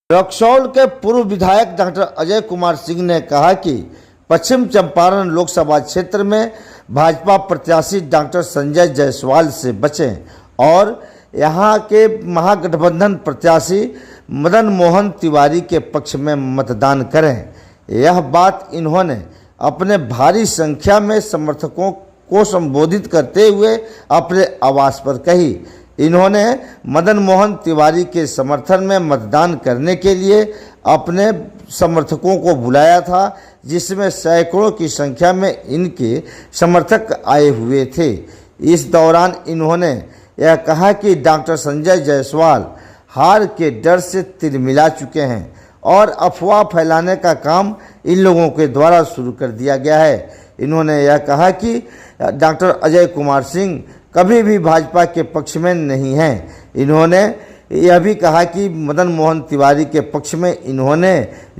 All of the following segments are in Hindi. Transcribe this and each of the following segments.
रक्सौल के पूर्व विधायक डॉक्टर अजय कुमार सिंह ने कहा कि पश्चिम चंपारण लोकसभा क्षेत्र में भाजपा प्रत्याशी डॉक्टर संजय जायसवाल से बचें और यहां के महागठबंधन प्रत्याशी मदन मोहन तिवारी के पक्ष में मतदान करें। यह बात इन्होंने अपने भारी संख्या में समर्थकों को संबोधित करते हुए अपने आवास पर कही। इन्होंने मदन मोहन तिवारी के समर्थन में मतदान करने के लिए अपने समर्थकों को बुलाया था, जिसमें सैकड़ों की संख्या में इनके समर्थक आए हुए थे। इस दौरान इन्होंने यह कहा कि डॉक्टर संजय जायसवाल हार के डर से तिलमिला चुके हैं और अफवाह फैलाने का काम इन लोगों के द्वारा शुरू कर दिया गया है। इन्होंने यह कहा कि डॉक्टर अजय कुमार सिंह कभी भी भाजपा के पक्ष में नहीं हैं। इन्होंने यह भी कहा कि मदन मोहन तिवारी के पक्ष में इन्होंने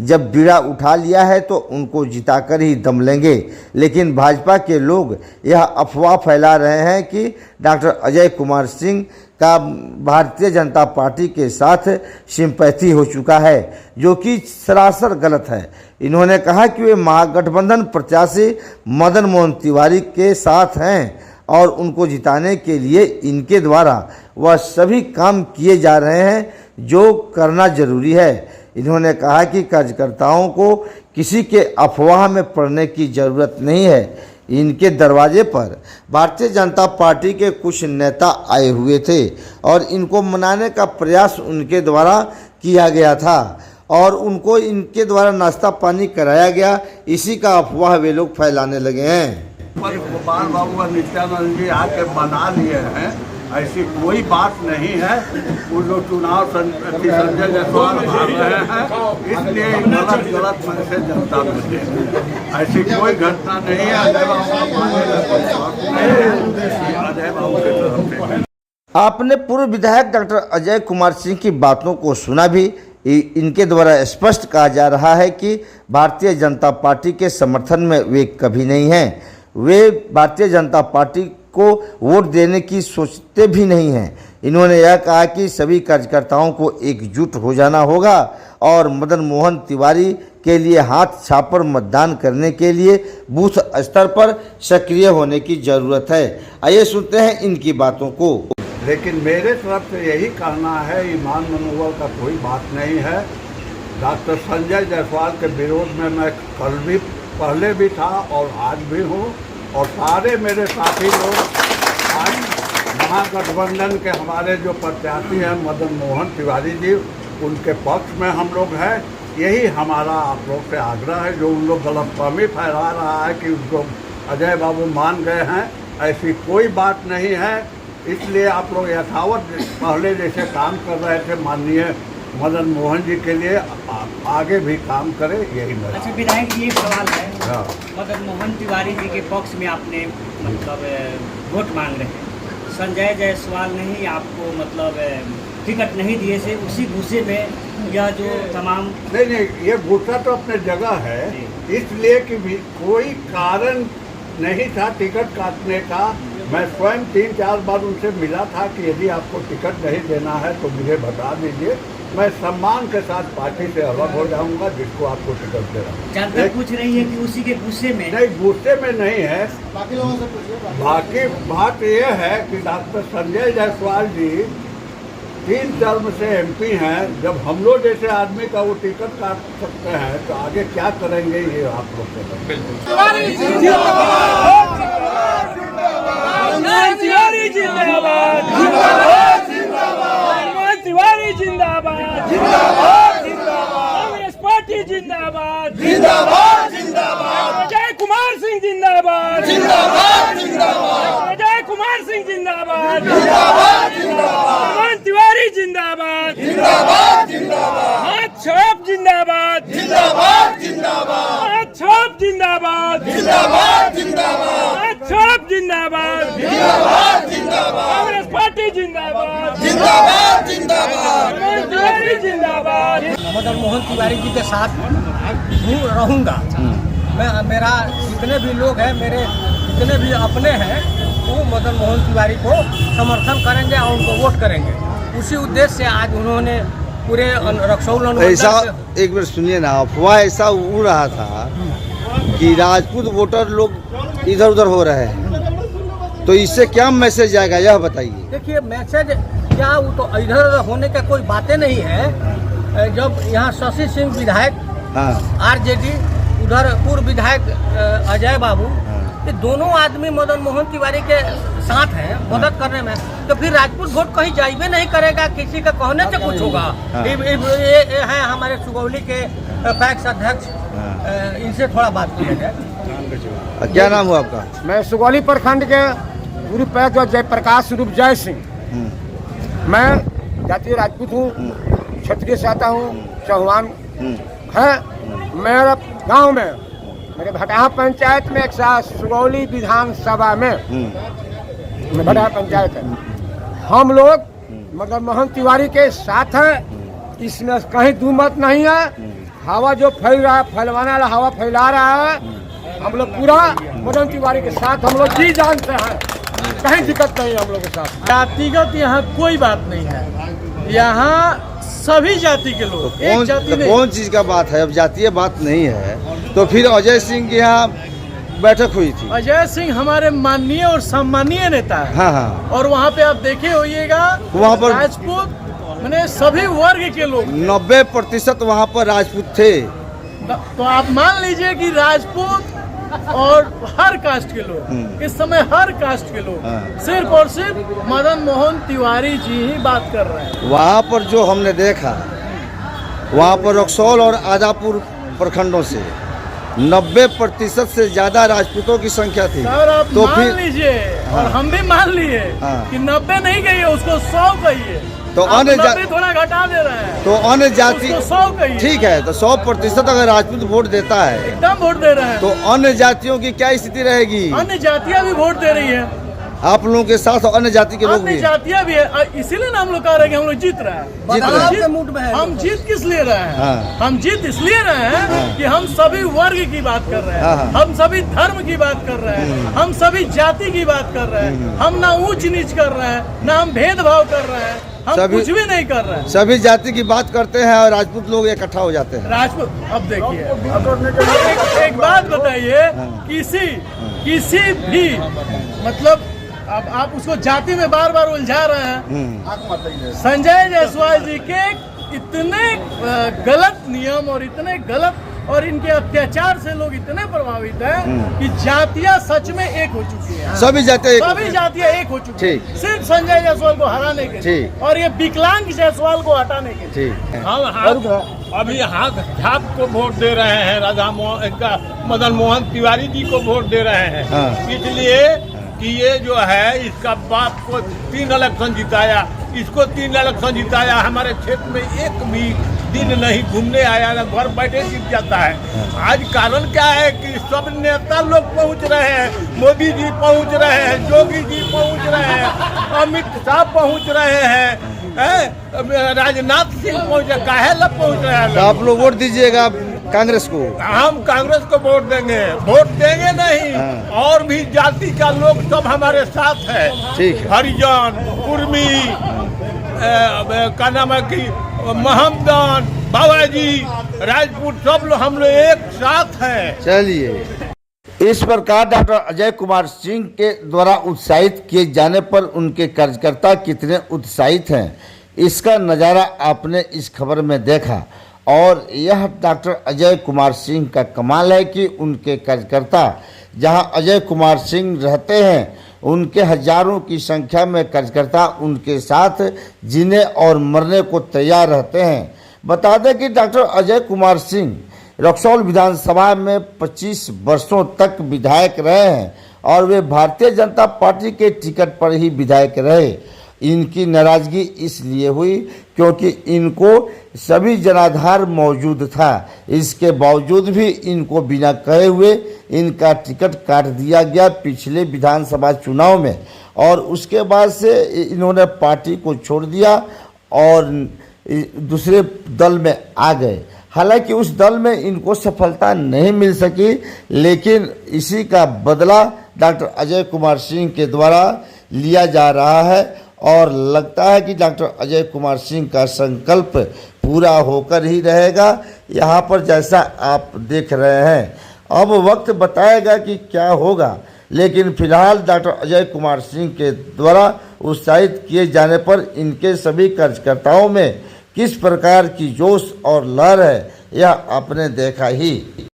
जब बीड़ा उठा लिया है तो उनको जिताकर ही दम लेंगे, लेकिन भाजपा के लोग यह अफवाह फैला रहे हैं कि डॉक्टर अजय कुमार सिंह का भारतीय जनता पार्टी के साथ सिंपैथी हो चुका है, जो कि सरासर गलत है। इन्होंने कहा कि वे महागठबंधन प्रत्याशी मदन मोहन तिवारी के साथ हैं और उनको जिताने के लिए इनके द्वारा वह सभी काम किए जा रहे हैं जो करना जरूरी है। इन्होंने कहा कि कार्यकर्ताओं को किसी के अफवाह में पड़ने की ज़रूरत नहीं है। इनके दरवाजे पर भारतीय जनता पार्टी के कुछ नेता आए हुए थे और इनको मनाने का प्रयास उनके द्वारा किया गया था और उनको इनके द्वारा नाश्ता पानी कराया गया। इसी का अफवाह वे लोग फैलाने लगे हैं। पर गोपाल बाबू और नित्यानंद जी आके बना लिए हैं, ऐसी कोई बात नहीं है। वो जो चुनाव संजय जायसवाल हार रहे हैं, इसलिए गलत मन से जनता मिले, ऐसी कोई घटना नहीं है। अजय बाबू की तरफ से आपने पूर्व विधायक डॉक्टर अजय कुमार सिंह की बातों को सुना भी। इनके द्वारा स्पष्ट कहा जा रहा है कि भारतीय जनता पार्टी के समर्थन में वे कभी नहीं हैं। वे भारतीय जनता पार्टी को वोट देने की सोचते भी नहीं हैं। इन्होंने यह कहा कि सभी कार्यकर्ताओं को एकजुट हो जाना होगा और मदन मोहन तिवारी के लिए हाथ छापर मतदान करने के लिए बूथ स्तर पर सक्रिय होने की ज़रूरत है। आइए सुनते हैं इनकी बातों को। लेकिन मेरे तरफ से यही कहना है, ईमान मनोबल का कोई बात नहीं है। डॉक्टर संजय जायसवाल के विरोध में मैं कल भी पहले भी था और आज भी हूँ, और सारे मेरे साथी लोग आज महागठबंधन के हमारे जो प्रत्याशी हैं मदन मोहन तिवारी जी, उनके पक्ष में हम लोग हैं। यही हमारा आप लोग से आग्रह है। जो उन लोग गलतफहमी फैला रहा है कि उनको अजय बाबू मान गए हैं, ऐसी कोई बात नहीं है। इसलिए आप लोग यथावत पहले जैसे काम कर रहे थे माननीय मदन मोहन जी के लिए आगे भी काम करें, यही मेरा। अच्छा विधायक जी, एक सवाल है। मदन मोहन तिवारी जी के पक्ष में आपने मतलब वोट मांग रहे हैं, संजय जायसवाल ने ही आपको मतलब टिकट नहीं दिए से उसी गुस्से में यह जो तमाम नहीं, ये गुस्सा तो अपने जगह है, इसलिए कि भी कोई कारण नहीं था टिकट काटने का। मैं स्वयं 3-4 बार उनसे मिला था कि यदि आपको टिकट नहीं देना है तो मुझे बता दीजिए, मैं सम्मान के साथ पार्टी से अलग हो जाऊंगा जिसको आपको टिकट दे रहा हूँ। जानकर पूछ रही है कि उसी के गुस्से में नहीं, गुस्से में नहीं है। बाकी लोगों से पूछिए। बाकी बात यह है कि डॉक्टर संजय जायसवाल जी 3 टर्म से MP हैं। जब हम लोग जैसे आदमी का वो टिकट काट सकते हैं तो आगे क्या करेंगे ये आप लोग तिवारी जिंदाबाद, कांग्रेस पार्टी जिंदाबाद, अजय कुमार सिंह जिंदाबाद, अजय कुमार सिंह जिंदाबाद, मोहन तिवारी जिंदाबाद, हाथ छाप जिंदाबाद, हाथ छाप जिंदाबाद, हाथ छाप जिंदाबाद, कांग्रेस पार्टी जिंदाबाद, मदन मोहन तिवारी जी के साथ रहूँगा। मेरा जितने भी लोग हैं, मेरे जितने भी अपने हैं, वो मदन मोहन तिवारी को समर्थन करेंगे और उनको वोट करेंगे। उसी उद्देश्य से आज उन्होंने पूरे रक्सौल ऐसा अनुमंडल एक मिनट सुनिए ना, अफवाह ऐसा उड़ रहा था कि राजपूत वोटर लोग इधर उधर हो रहे हैं, तो इससे क्या मैसेज आएगा यह बताइए। देखिए मैसेज क्या, वो तो इधर उधर होने का कोई बातें नहीं है। जब यहाँ शशि सिंह विधायक, हाँ आरजेडी, उधर पूर्व विधायक अजय बाबू, ये दोनों आदमी मदन मोहन तिवारी के साथ हैं मदद करने में, तो फिर राजपूत वोट कहीं जाइबे नहीं करेगा, किसी का कहने से कुछ होगा। ये है हमारे सुगौली के पैक्स अध्यक्ष, इनसे थोड़ा बात किया जाए। क्या नाम हुआ आपका? मैं सुगौली प्रखंड के पूर्व पैक्स जयप्रकाश रूप जय सिंह। मैं जातीय राजपूत हूँ, क्षत्रिय से आता हूँ, चौहान है। मेरा गांव में, मेरे भटाहा पंचायत में एक साथ सुगौली विधानसभा में भटाहा पंचायत है, हम लोग मदन मोहन तिवारी के साथ हैं, इसमें कहीं दो मत नहीं है। हवा जो फैल रहा है, फैलवाने वाला हवा फैला रहा है, हम लोग पूरा मदन तिवारी के साथ हम लोग जी जानते हैं, कहीं दिक्कत नहीं है हम लोग के साथ। जातिगत यहाँ कोई बात नहीं है, यहाँ सभी जाति के लोग, एक जाति नहीं। कौन चीज का बात है? अब जातीय बात नहीं है तो फिर अजय सिंह के यहाँ बैठक हुई थी। अजय सिंह हमारे माननीय और सम्मानीय नेता है। हाँ हाँ, और वहाँ पे आप देखे होइएगा, वहाँ पर राजपूत मैंने सभी वर्ग के लोग 90% वहाँ पर राजपूत थे। तो आप मान लीजिए कि राजपूत और हर कास्ट के लोग, इस समय हर कास्ट के लोग सिर्फ और सिर्फ मदन मोहन तिवारी जी ही बात कर रहे हैं। वहाँ पर जो हमने देखा, वहाँ पर रक्सौल और आदापुर प्रखंडों से 90% से ज्यादा राजपूतों की संख्या थी। सर आप तो मान फिर लीजिए, और हम भी मान लिए कि 90 नहीं कहिए, उसको 100 कहिए। तो अन्य थोड़ा घटा दे रहा है, तो अन्य जाति 100 कहिए। ठीक है, तो 100% अगर राजपूत वोट देता है एकदम वोट दे रहे हैं, तो अन्य जातियों की क्या स्थिति रहेगी? अन्य जातियां भी वोट दे रही है, आप लोगों के साथ अन्य जाति के लोग अन्य भी। जातियां भी है। इसीलिए ना हम लोग कह रहे हैं कि हम लोग जीत रहे हैं। जीत रहे हैं। के मूड में है। हम जीत किस लिए रहे हैं? हाँ। हम जीत इसलिए रहे हैं कि हम सभी वर्ग की बात कर रहे हाँ, हैं, हाँ। हम सभी धर्म की बात कर रहे हैं, हम सभी जाति की बात कर रहे हैं, हम ना ऊंच नीच कर रहे हैं, ना हम भेदभाव कर रहे हैं, हम कुछ भी नहीं कर रहे हैं। सभी जाति की बात करते हैं और राजपूत लोग इकट्ठा हो जाते हैं। राजपूत, अब देखिए एक बात बताइए, किसी भी मतलब अब आप उसको जाति में बार बार उलझा रहे हैं। संजय जायसवाल जी के इतने गलत नियम और इतने गलत और इनके अत्याचार से लोग इतने प्रभावित हैं कि जातियां सच में एक हो चुकी है। सभी जातियां एक हो चुकी है, ठीक। सिर्फ संजय जायसवाल को हराने के लिए ठीक। और ये विकलांग जायसवाल को हटाने के लिए। ठीक, हम अभी हाथ झाप को वोट दे रहे हैं, मदन मोहन तिवारी जी को वोट दे रहे हैं। हाँ। इसलिए कि ये जो है इसका बाप को 3 इलेक्शन जिताया, इसको 3 इलेक्शन जिताया, हमारे क्षेत्र में एक भी दिन नहीं घूमने आया, ना घर बैठे जीत जाता है। आज कारण क्या है कि सब नेता लोग पहुंच रहे हैं, मोदी जी पहुंच रहे हैं, योगी जी पहुंच रहे हैं, अमित शाह पहुंच रहे हैं, राजनाथ सिंह पहुंचे, काहे ला पहुंच रहे हैं। तो आप लोग वोट दीजिएगा कांग्रेस को? हम कांग्रेस को वोट देंगे नहीं। हाँ। और भी जाति का लोग सब हमारे साथ है। ठीक है। हरिजन, कुर्मी, का नाम है कि महमदन, बाबाजी, राजपूत, सब लोग हम लोग एक साथ हैं। चलिए, इस प्रकार डॉक्टर अजय कुमार सिंह के द्वारा उत्साहित किए जाने पर उनके कार्यकर्ता कितने उत्साहित हैं, इसका नज़ारा आपने इस खबर में देखा। और यह डॉक्टर अजय कुमार सिंह का कमाल है कि उनके कार्यकर्ता जहां अजय कुमार सिंह रहते हैं, उनके हजारों की संख्या में कार्यकर्ता उनके साथ जीने और मरने को तैयार रहते हैं। बता दें कि डॉक्टर अजय कुमार सिंह रक्सौल विधानसभा में 25 वर्षों तक विधायक रहे हैं और वे भारतीय जनता पार्टी के टिकट पर ही विधायक रहे। इनकी नाराजगी इसलिए हुई क्योंकि इनको सभी जनाधार मौजूद था, इसके बावजूद भी इनको बिना कहे हुए इनका टिकट काट दिया गया पिछले विधानसभा चुनाव में। और उसके बाद से इन्होंने पार्टी को छोड़ दिया और दूसरे दल में आ गए। हालांकि उस दल में इनको सफलता नहीं मिल सकी, लेकिन इसी का बदला डॉक्टर अजय कुमार सिंह के द्वारा लिया जा रहा है और लगता है कि डॉक्टर अजय कुमार सिंह का संकल्प पूरा होकर ही रहेगा यहाँ पर, जैसा आप देख रहे हैं। अब वक्त बताएगा कि क्या होगा, लेकिन फिलहाल डॉक्टर अजय कुमार सिंह के द्वारा उत्साहित किए जाने पर इनके सभी कार्यकर्ताओं में किस प्रकार की जोश और लहर है, यह आपने देखा ही।